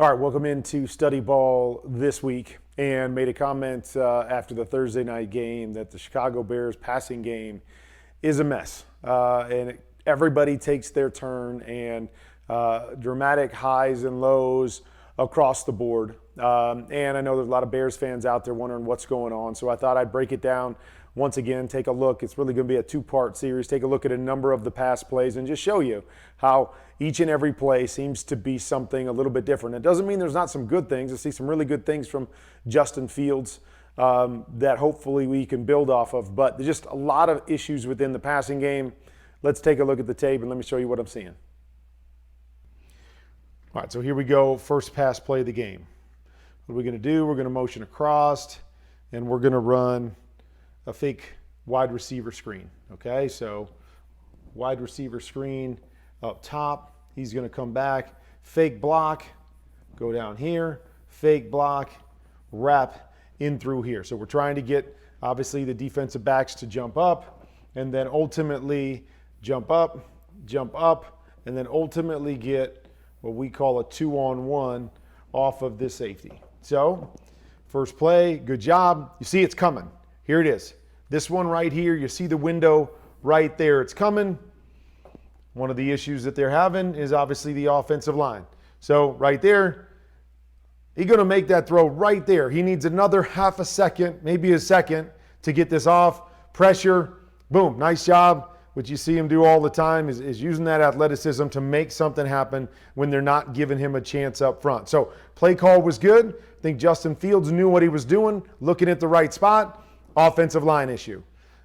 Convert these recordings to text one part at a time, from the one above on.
All right, welcome into Study Ball this week, and made a comment after the Thursday night game that the Chicago Bears passing game is a mess. Everybody takes their turn, and dramatic highs and lows across the board. And I know there's a lot of Bears fans out there wondering what's going on, so I thought I'd break it down once again, take a look. It's really going to be a two-part series. Take a look at a number of the pass plays and just show you how each and every play seems to be something a little bit different. It doesn't mean there's not some good things. I see some really good things from Justin Fields that hopefully we can build off of, but there's just a lot of issues within the passing game. Let's take a look at the tape and let me show you what I'm seeing. All right, so here we go. First pass play of the game. What are we going to do? We're going to motion across, and we're going to run a fake wide receiver screen. Okay, so wide receiver screen up top. He's going to come back, fake block, go down here, fake block, wrap in through here. So we're trying to get, obviously, the defensive backs to jump up, and then ultimately jump up, and then ultimately get what we call a 2-on-1 off of this safety. So first play, good job. You see it's coming. Here it is. This one right here, you see the window right there. It's coming. One of the issues that they're having is obviously the offensive line. So right there, he's going to make that throw right there. He needs another half a second, maybe a second, to get this off. Pressure, boom, nice job. What you see him do all the time is using that athleticism to make something happen when they're not giving him a chance up front. So play call was good. I think Justin Fields knew what he was doing, looking at the right spot. Offensive line issue.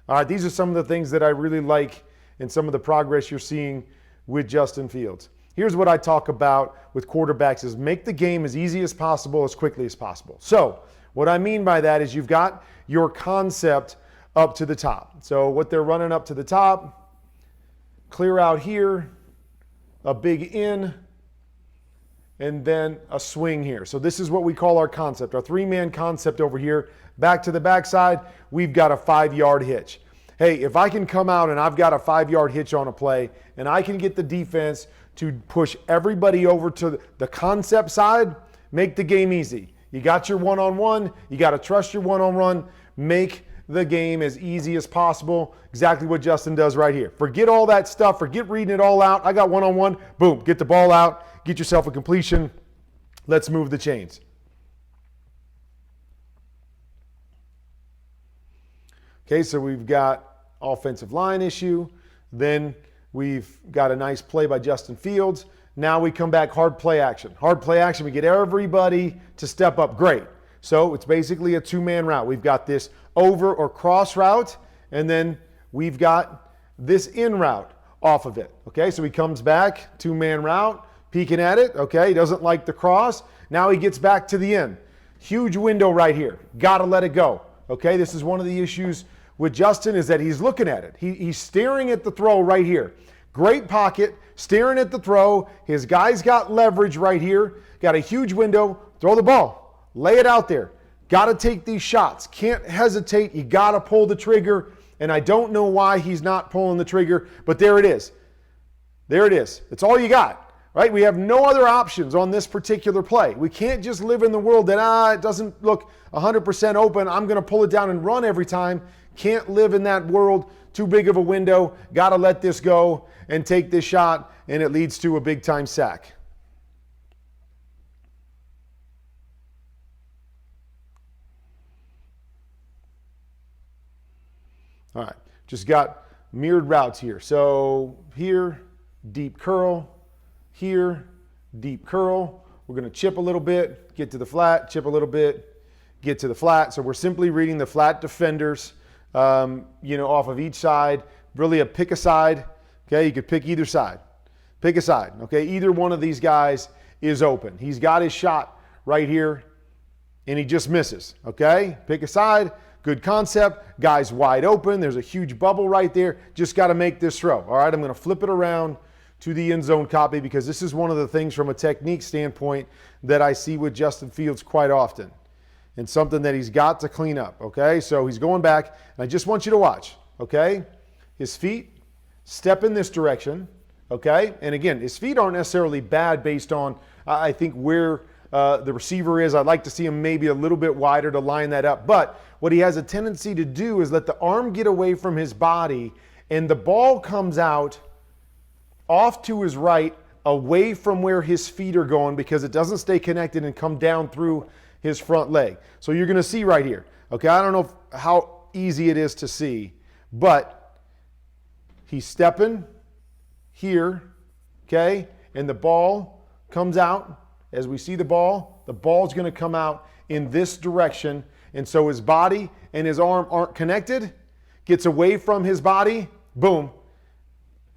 All right, these are some of the things that I really like and some of the progress you're seeing with Justin Fields. Here's what I talk about with quarterbacks is make the game as easy as possible, as quickly as possible. So what I mean by that is you've got your concept up to the top. So what they're running up to the top, clear out here, a big in, and then a swing here. So this is what we call our concept, our three-man concept over here. Back to the backside, we've got a 5-yard hitch. Hey, if I can come out and I've got a 5-yard hitch on a play and I can get the defense to push everybody over to the concept side, make the game easy. You got your one-on-one, you got to trust your one-on-one, make the game as easy as possible. Exactly what Justin does right here. Forget all that stuff, forget reading it all out. I got one-on-one, boom, get the ball out, get yourself a completion. Let's move the chains. Okay, so we've got offensive line issue. Then we've got a nice play by Justin Fields. Now we come back hard play action. Hard play action, we get everybody to step up. Great. So it's basically a two-man route. We've got this over or cross route, and then we've got this in route off of it. Okay, so he comes back, two-man route, peeking at it. Okay, he doesn't like the cross. Now he gets back to the end. Huge window right here. Got to let it go. Okay, this is one of the issues with Justin is that he's looking at it. He's staring at the throw right here. Great pocket, staring at the throw. His guy's got leverage right here. Got a huge window. Throw the ball. Lay it out there. Got to take these shots. Can't hesitate. You got to pull the trigger. And I don't know why he's not pulling the trigger, but there it is. There it is. It's all you got, right? We have no other options on this particular play. We can't just live in the world that, it doesn't look 100% open. I'm going to pull it down and run every time. Can't live in that world. Too big of a window. Got to let this go and take this shot, and it leads to a big-time sack. All right, just got mirrored routes here. So here, deep curl. Here, deep curl. We're going to chip a little bit, get to the flat, chip a little bit, get to the flat. So we're simply reading the flat defenders, off of each side. Really a pick a side. Okay, you could pick either side. Pick a side. Okay, either one of these guys is open. He's got his shot right here, and he just misses. Okay, pick a side. Good concept. Guy's wide open. There's a huge bubble right there. Just got to make this throw. All right, I'm going to flip it around to the end zone copy because this is one of the things from a technique standpoint that I see with Justin Fields quite often and something that he's got to clean up. Okay, so he's going back, and I just want you to watch. Okay, his feet step in this direction. Okay, and again, his feet aren't necessarily bad based on, I think, where the receiver is. I'd like to see him maybe a little bit wider to line that up. But what he has a tendency to do is let the arm get away from his body, and the ball comes out off to his right, away from where his feet are going, because it doesn't stay connected and come down through his front leg. So you're going to see right here. Okay, I don't know how easy it is to see, but he's stepping here, okay, and the ball comes out. As we see the ball's going to come out in this direction, and so his body and his arm aren't connected, gets away from his body, boom,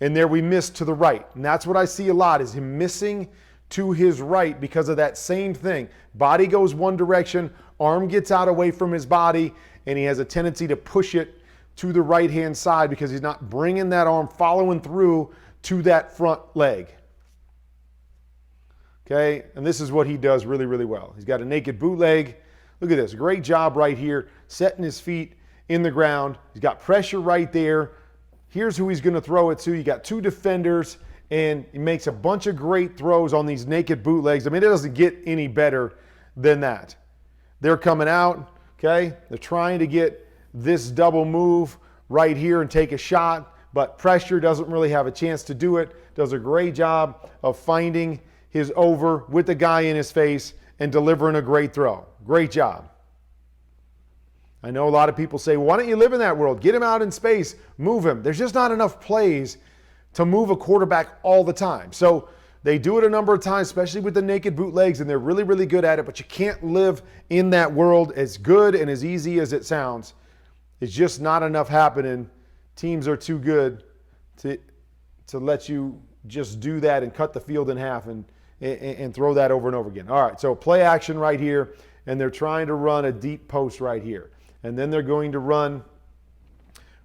and there we miss to the right. And that's what I see a lot, is him missing to his right because of that same thing. Body goes one direction, arm gets out away from his body, and he has a tendency to push it to the right-hand side because he's not bringing that arm following through to that front leg. Okay, and this is what he does really, really well. He's got a naked bootleg. Look at this, great job right here, setting his feet in the ground. He's got pressure right there. Here's who he's going to throw it to. You got two defenders, and he makes a bunch of great throws on these naked bootlegs. I mean, it doesn't get any better than that. They're coming out, okay? They're trying to get this double move right here and take a shot, but pressure doesn't really have a chance to do it. Does a great job of finding his over with the guy in his face and delivering a great throw. Great job. I know a lot of people say, why don't you live in that world? Get him out in space, move him. There's just not enough plays to move a quarterback all the time. So they do it a number of times, especially with the naked bootlegs, and they're really, really good at it, but you can't live in that world. As good and as easy as it sounds, it's just not enough happening. Teams are too good to let you just do that and cut the field in half and throw that over and over again. All right, so play action right here, and they're trying to run a deep post right here. And then they're going to run,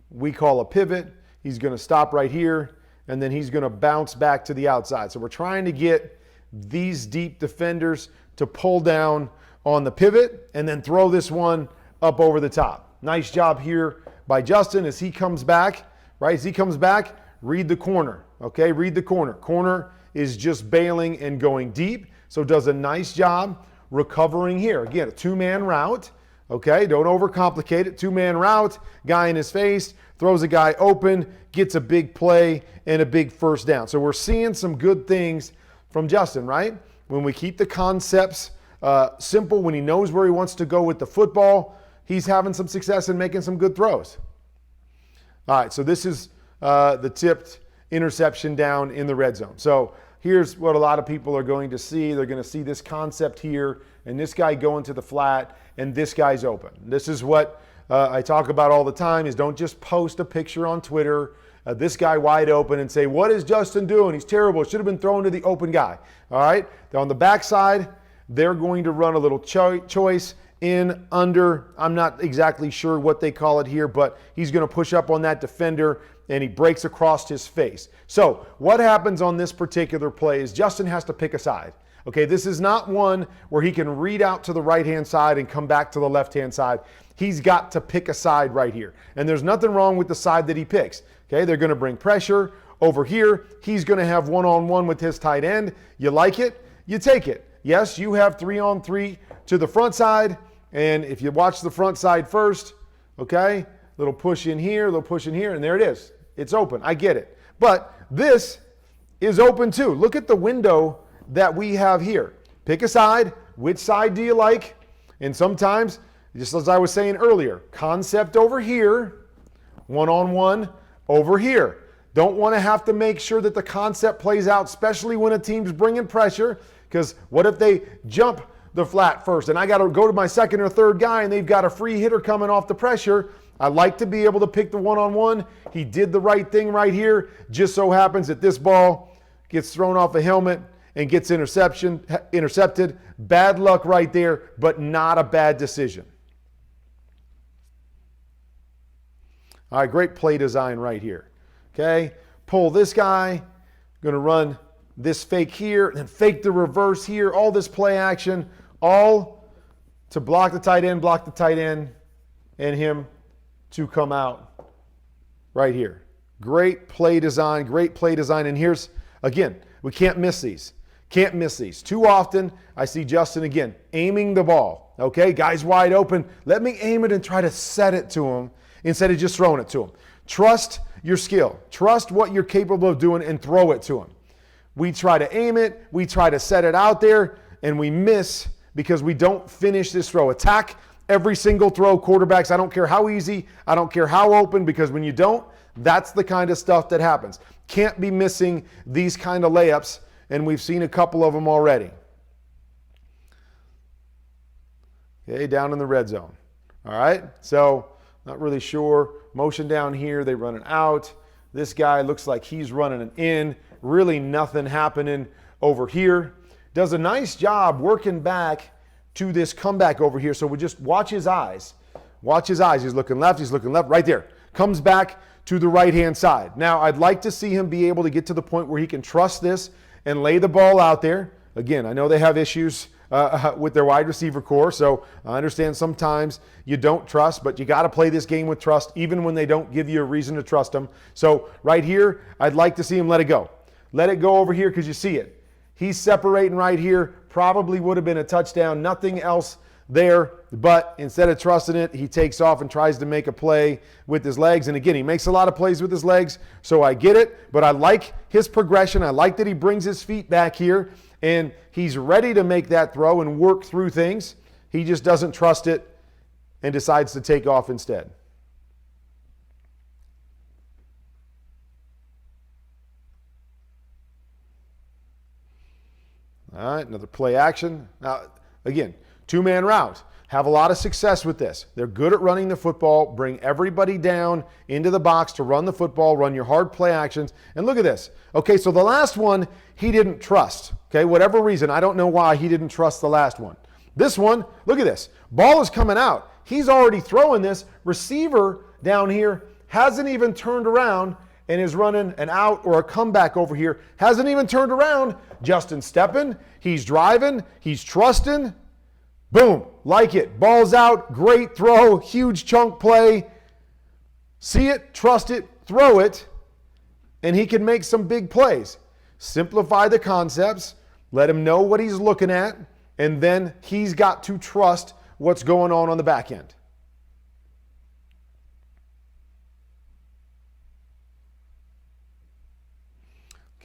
we call a pivot. He's going to stop right here, and then he's going to bounce back to the outside. So we're trying to get these deep defenders to pull down on the pivot and then throw this one up over the top. Nice job here by Justin as he comes back, right? As he comes back, read the corner, okay? Read the corner. Corner is just bailing and going deep, so does a nice job recovering here. Again, a two-man route, okay? Don't overcomplicate it. Two-man route, guy in his face, throws a guy open, gets a big play and a big first down. So we're seeing some good things from Justin, right? When we keep the concepts simple, when he knows where he wants to go with the football, he's having some success and making some good throws. All right, so this is the tipped interception down in the red zone. So here's what a lot of people are going to see. They're going to see this concept here, and this guy going to the flat, and this guy's open. This is what I talk about all the time, is don't just post a picture on Twitter, this guy wide open, and say, what is Justin doing? He's terrible. It should have been thrown to the open guy. All right? On the backside, they're going to run a little choice in, under. I'm not exactly sure what they call it here, but he's going to push up on that defender, and he breaks across his face. So what happens on this particular play is Justin has to pick a side. Okay, this is not one where he can read out to the right-hand side and come back to the left-hand side. He's got to pick a side right here. And there's nothing wrong with the side that he picks. Okay, they're going to bring pressure over here. He's going to have one-on-one with his tight end. You like it? You take it. Yes, you have 3-on-3 to the front side. And if you watch the front side first, okay, little push in here, little push in here, and there it is. It's open. I get it. But this is open too. Look at the window that we have here. Pick a side. Which side do you like? And sometimes, just as I was saying earlier, concept over here, one-on-one over here. Don't want to have to make sure that the concept plays out, especially when a team's bringing pressure, because what if they jump the flat first and I got to go to my second or third guy and they've got a free hitter coming off the pressure? I like to be able to pick the one-on-one. He did the right thing right here. Just so happens that this ball gets thrown off a helmet and gets intercepted. Bad luck right there, but not a bad decision. All right, great play design right here. Okay, pull this guy. Going to run this fake here, and then fake the reverse here. All this play action, all to block the tight end, and him to come out right here. Great play design, and here's, again, we can't miss these. Can't miss these. Too often, I see Justin again aiming the ball. Okay, guy's wide open. Let me aim it and try to set it to him instead of just throwing it to him. Trust your skill. Trust what you're capable of doing and throw it to him. We try to aim it. We try to set it out there, and we miss because we don't finish this throw. Attack every single throw, quarterbacks. I don't care how easy. I don't care how open, because when you don't, that's the kind of stuff that happens. Can't be missing these kind of layups, and we've seen a couple of them already. Okay, down in the red zone. All right, so not really sure. Motion down here, they run it out. This guy looks like he's running an in. Really nothing happening over here. Does a nice job working back to this comeback over here. So we just watch his eyes. Watch his eyes. He's looking left, right there. Comes back to the right-hand side. Now, I'd like to see him be able to get to the point where he can trust this and lay the ball out there. Again, I know they have issues with their wide receiver core, so I understand sometimes you don't trust, but you got to play this game with trust even when they don't give you a reason to trust them. So right here, I'd like to see him let it go. Let it go over here because you see it. He's separating right here. Probably would have been a touchdown. Nothing else there, but instead of trusting it, he takes off and tries to make a play with his legs. And again, he makes a lot of plays with his legs, so I get it, but I like his progression. I like that he brings his feet back here, and he's ready to make that throw and work through things. He just doesn't trust it and decides to take off instead. All right, another play action. Now, again, two-man route. Have a lot of success with this. They're good at running the football. Bring everybody down into the box to run the football, run your hard play actions. And look at this. Okay, so the last one, he didn't trust. Okay, whatever reason, I don't know why he didn't trust the last one. This one, look at this. Ball is coming out. He's already throwing this. Receiver down here hasn't even turned around and is running an out or a comeback over here. Hasn't even turned around. Justin stepping. He's driving. He's trusting. Boom. Like it. Ball's out. Great throw. Huge chunk play. See it, trust it, throw it, and he can make some big plays. Simplify the concepts. Let him know what he's looking at, and then he's got to trust what's going on the back end.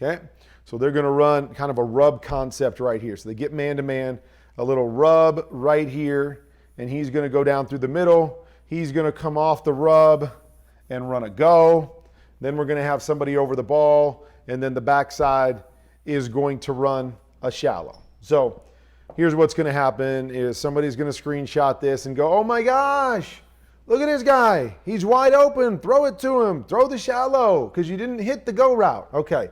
Okay, so they're going to run kind of a rub concept right here. So they get man-to-man, a little rub right here, and he's going to go down through the middle. He's going to come off the rub and run a go. Then we're going to have somebody over the ball, and then the backside is going to run a shallow. So here's what's going to happen is somebody's going to screenshot this and go, oh my gosh, look at this guy. He's wide open. Throw it to him. Throw the shallow because you didn't hit the go route. Okay.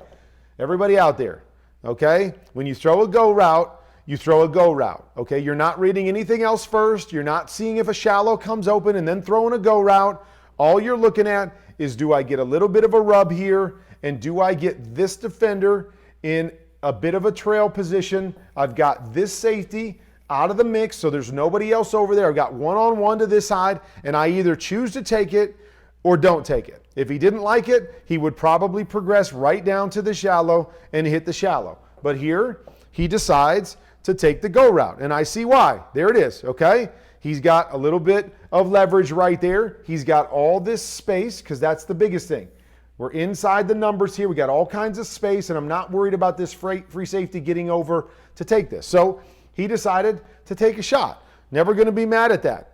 Everybody out there, okay? When you throw a go route, you throw a go route, okay? You're not reading anything else first. You're not seeing if a shallow comes open and then throwing a go route. All you're looking at is, do I get a little bit of a rub here, and do I get this defender in a bit of a trail position? I've got this safety out of the mix, so there's nobody else over there. I've got one-on-one to this side, and I either choose to take it or don't take it. If he didn't like it, he would probably progress right down to the shallow and hit the shallow. But here, he decides to take the go route, and I see why. There it is, okay? He's got a little bit of leverage right there. He's got all this space, because that's the biggest thing. We're inside the numbers here. We got all kinds of space, and I'm not worried about this free safety getting over to take this. So he decided to take a shot. Never going to be mad at that.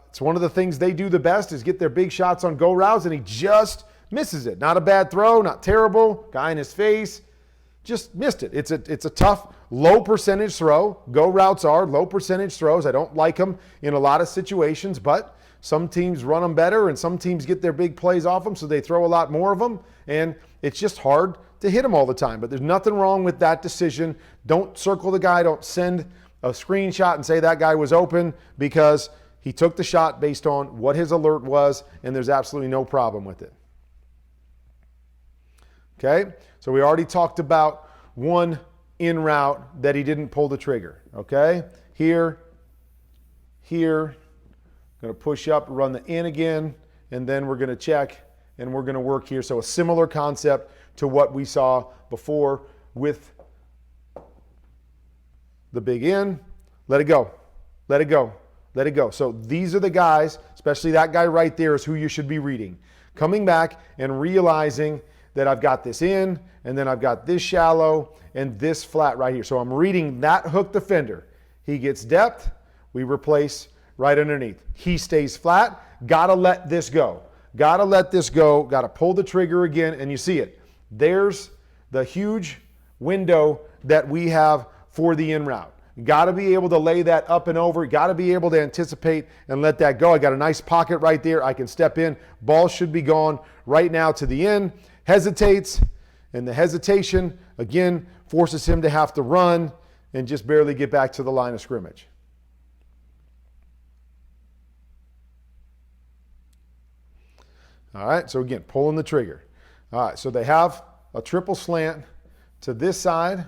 It's one of the things they do the best is get their big shots on go routes, and he just misses it. Not a bad throw, not terrible. Guy in his face, just missed it. It's a tough, low percentage throw. Go routes are low percentage throws. I don't like them in a lot of situations, but some teams run them better, and some teams get their big plays off them, so they throw a lot more of them, and it's just hard to hit them all the time. But there's nothing wrong with that decision. Don't circle the guy. Don't send a screenshot and say that guy was open, because he took the shot based on what his alert was, and there's absolutely no problem with it. Okay, so we already talked about one in route that he didn't pull the trigger. Okay, here, going to push up, run the in again, and then we're going to check, and we're going to work here. So a similar concept to what we saw before with the big in, let it go, let it go, let it go. So these are the guys, especially that guy right there is who you should be reading. Coming back and realizing that I've got this in, and then I've got this shallow and this flat right here. So I'm reading that hook defender. He gets depth, we replace right underneath. He stays flat, gotta let this go. Gotta let this go, gotta pull the trigger again, and you see it. There's the huge window that we have for the in route. Got to be able to lay that up and over. Got to be able to anticipate and let that go. I got a nice pocket right there. I can step in. Ball should be gone right now to the in. Hesitates, and the hesitation, again, forces him to have to run and just barely get back to the line of scrimmage. All right, so again, pulling the trigger. All right, so they have a triple slant to this side,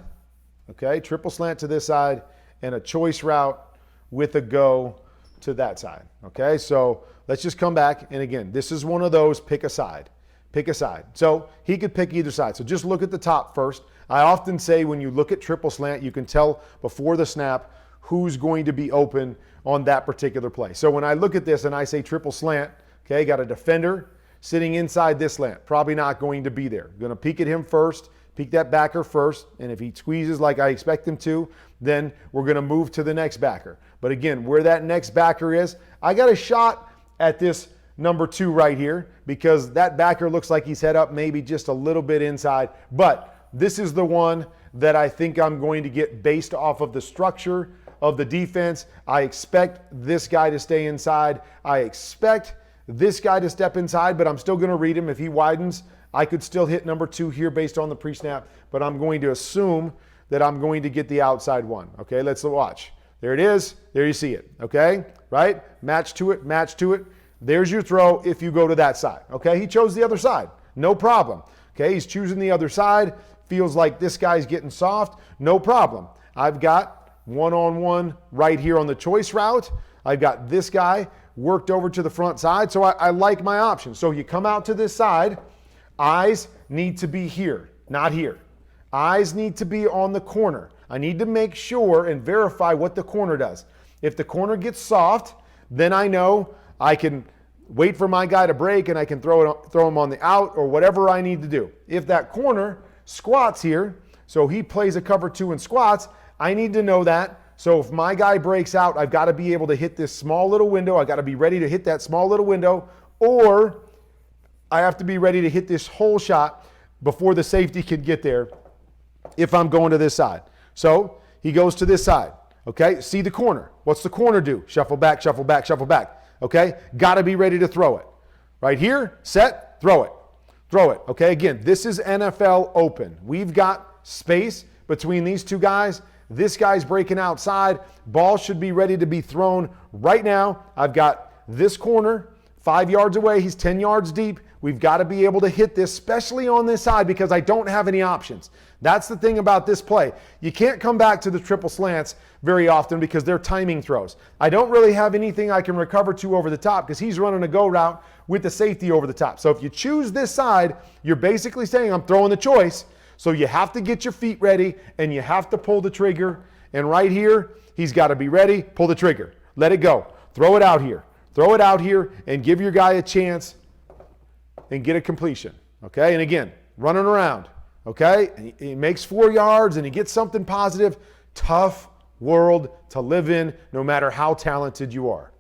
okay, triple slant to this side, and a choice route with a go to that side, okay? So let's just come back, and again, this is one of those pick a side. Pick a side. So he could pick either side. So just look at the top first. I often say when you look at triple slant, you can tell before the snap who's going to be open on that particular play. So when I look at this and I say triple slant, okay, got a defender sitting inside this slant, probably not going to be there. Going to peek at him first, peek that backer first, and if he squeezes like I expect him to, then we're going to move to the next backer. But again, where that next backer is, I got a shot at this number 2 right here because that backer looks like he's head up maybe just a little bit inside, but this is the one that I think I'm going to get based off of the structure of the defense. I expect this guy to stay inside. I expect this guy to step inside, but I'm still going to read him. If he widens, I could still hit number 2 here based on the pre-snap, but I'm going to assume that I'm going to get the outside one. Okay, let's watch. There it is. There you see it. Okay, right? Match to it, match to it. There's your throw if you go to that side. Okay, he chose the other side. No problem. Okay, he's choosing the other side. Feels like this guy's getting soft. No problem. I've got one-on-one right here on the choice route. I've got this guy worked over to the front side, so I like my options. So you come out to this side. Eyes need to be here, not here. Eyes need to be on the corner. I need to make sure and verify what the corner does. If the corner gets soft, then I know I can wait for my guy to break and I can throw him on the out or whatever I need to do. If that corner squats here, so he plays a cover 2 and squats, I need to know that. So if my guy breaks out, I've got to be able to hit this small little window. I've got to be ready to hit that small little window, or I have to be ready to hit this whole shot before the safety can get there if I'm going to this side. So he goes to this side, okay? See the corner. What's the corner do? Shuffle back, shuffle back, shuffle back. Okay, got to be ready to throw it. Right here, set, throw it. Throw it. Okay, again, this is NFL open. We've got space between these two guys. This guy's breaking outside. Ball should be ready to be thrown right now. I've got this corner 5 yards away. He's 10 yards deep. We've got to be able to hit this, especially on this side, because I don't have any options. That's the thing about this play. You can't come back to the triple slants very often because they're timing throws. I don't really have anything I can recover to over the top because he's running a go route with the safety over the top. So if you choose this side, you're basically saying I'm throwing the choice. So you have to get your feet ready and you have to pull the trigger. And right here, he's got to be ready. Pull the trigger. Let it go. Throw it out here. Throw it out here and give your guy a chance and get a completion. Okay? And again, running around. Okay? And he makes 4 yards and he gets something positive. Tough world to live in, no matter how talented you are.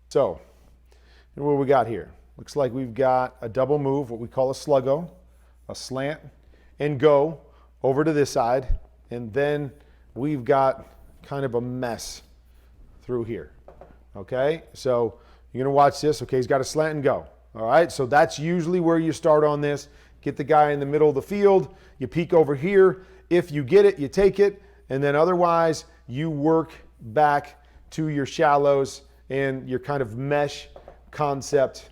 So, what we got here? Looks like we've got a double move, what we call a sluggo, a slant, and go over to this side. And then we've got kind of a mess through here. Okay, so you're going to watch this. Okay, he's got a slant and go. All right, so that's usually where you start on this. Get the guy in the middle of the field. You peek over here. If you get it, you take it. And then otherwise, you work back to your shallows and your kind of mesh concept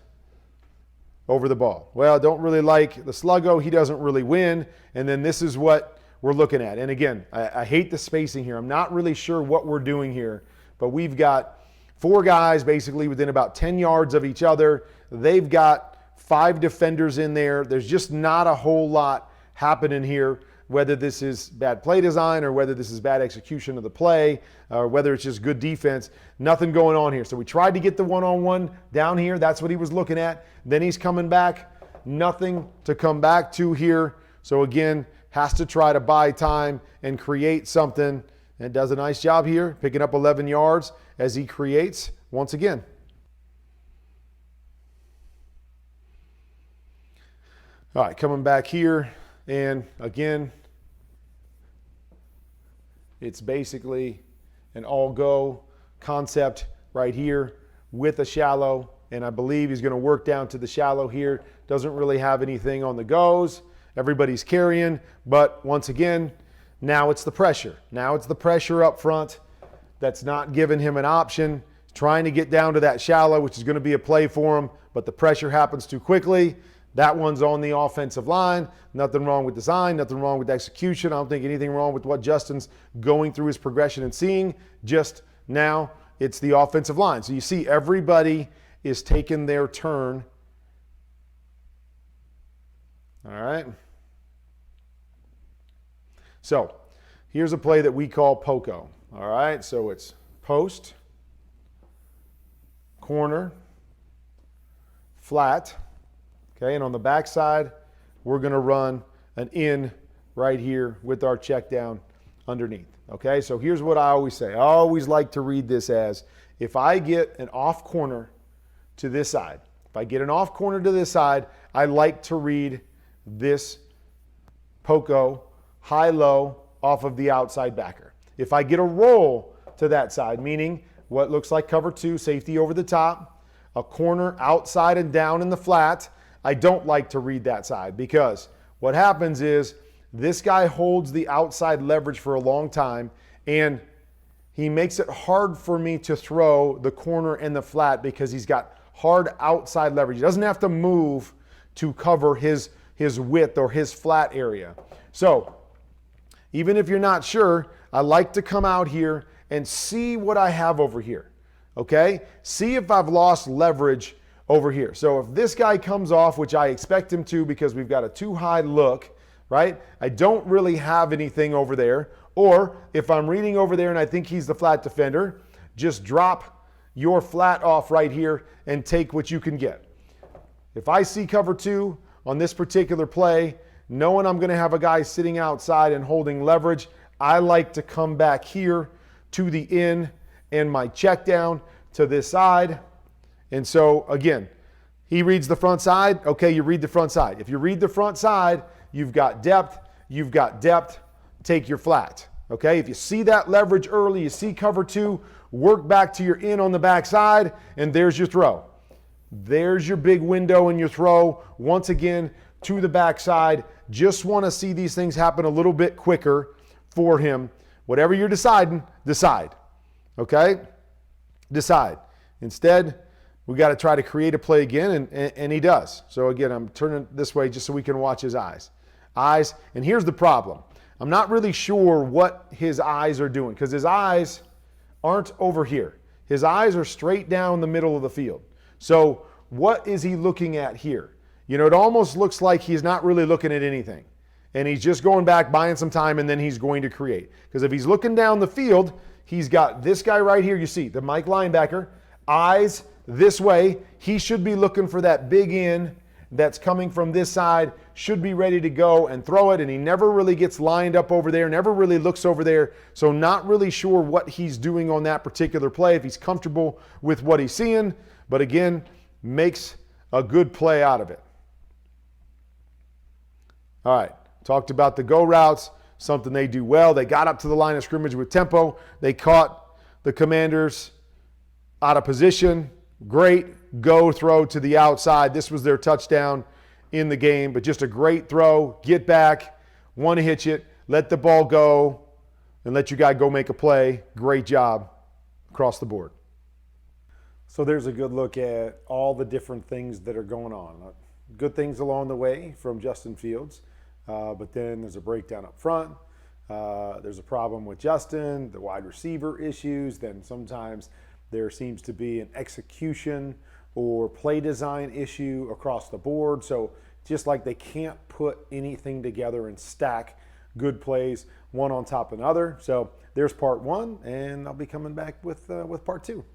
over the ball. Well, I don't really like the sluggo. He doesn't really win. And then this is what we're looking at. And again, I hate the spacing here. I'm not really sure what we're doing here. But we've got 4 guys basically within about 10 yards of each other. They've got 5 defenders in there. There's just not a whole lot happening here, whether this is bad play design or whether this is bad execution of the play or whether it's just good defense. Nothing going on here. So we tried to get the one-on-one down here. That's what he was looking at. Then he's coming back. Nothing to come back to here. So again, has to try to buy time and create something. And does a nice job here, picking up 11 yards as he creates once again. All right, coming back here, and again, it's basically an all-go concept right here with a shallow, and I believe he's going to work down to the shallow here. Doesn't really have anything on the goes. Everybody's carrying, but once again, now it's the pressure. Now it's the pressure up front that's not giving him an option. He's trying to get down to that shallow, which is going to be a play for him, but the pressure happens too quickly. That one's on the offensive line. Nothing wrong with design, nothing wrong with execution. I don't think anything wrong with what Justin's going through his progression and seeing. Just now, it's the offensive line. So you see everybody is taking their turn. All right. So here's a play that we call POCO. All right, so it's post, corner, flat. Okay, and on the backside, we're going to run an in right here with our check down underneath. Okay, so here's what I always say. I always like to read this as, if I get an off corner to this side, if I get an off corner to this side, I like to read this POCO high-low off of the outside backer. If I get a roll to that side, meaning what looks like cover 2, safety over the top, a corner outside and down in the flat, I don't like to read that side, because what happens is this guy holds the outside leverage for a long time, and he makes it hard for me to throw the corner and the flat because he's got hard outside leverage. He doesn't have to move to cover his width or his flat area. So even if you're not sure, I like to come out here and see what I have over here. Okay? See if I've lost leverage over here. So if this guy comes off, which I expect him to because we've got a too high look, right? I don't really have anything over there. Or if I'm reading over there and I think he's the flat defender, just drop your flat off right here and take what you can get. If I see cover 2 on this particular play, knowing I'm going to have a guy sitting outside and holding leverage, I like to come back here to the in and my check down to this side. And so again, he reads the front side. Okay, you read the front side. If you read the front side, you've got depth. Take your flat. Okay, if you see that leverage early, you see cover 2, work back to your in on the back side, and there's your throw. There's your big window in your throw. Once again, to the backside. Just want to see these things happen a little bit quicker for him. Whatever you're deciding, decide. Okay? Decide. Instead, we got to try to create a play again, and he does. So again, I'm turning this way just so we can watch his eyes. And here's the problem. I'm not really sure what his eyes are doing because his eyes aren't over here. His eyes are straight down the middle of the field. So what is he looking at here? You know, it almost looks like he's not really looking at anything. And he's just going back, buying some time, and then he's going to create. Because if he's looking down the field, he's got this guy right here, you see, the Mike linebacker, eyes this way. He should be looking for that big in that's coming from this side, should be ready to go and throw it, and he never really gets lined up over there, never really looks over there, so not really sure what he's doing on that particular play, if he's comfortable with what he's seeing, but again, makes a good play out of it. All right, talked about the go routes, something they do well. They got up to the line of scrimmage with tempo. They caught the Commanders out of position. Great go throw to the outside. This was their touchdown in the game, but just a great throw. Get back, want to hitch it, let the ball go, and let your guy go make a play. Great job across the board. So there's a good look at all the different things that are going on. Good things along the way from Justin Fields. But then there's a breakdown up front. There's a problem with Justin, the wide receiver issues. Then sometimes there seems to be an execution or play design issue across the board. So just like they can't put anything together and stack good plays one on top of another. So there's part one, and I'll be coming back with part two.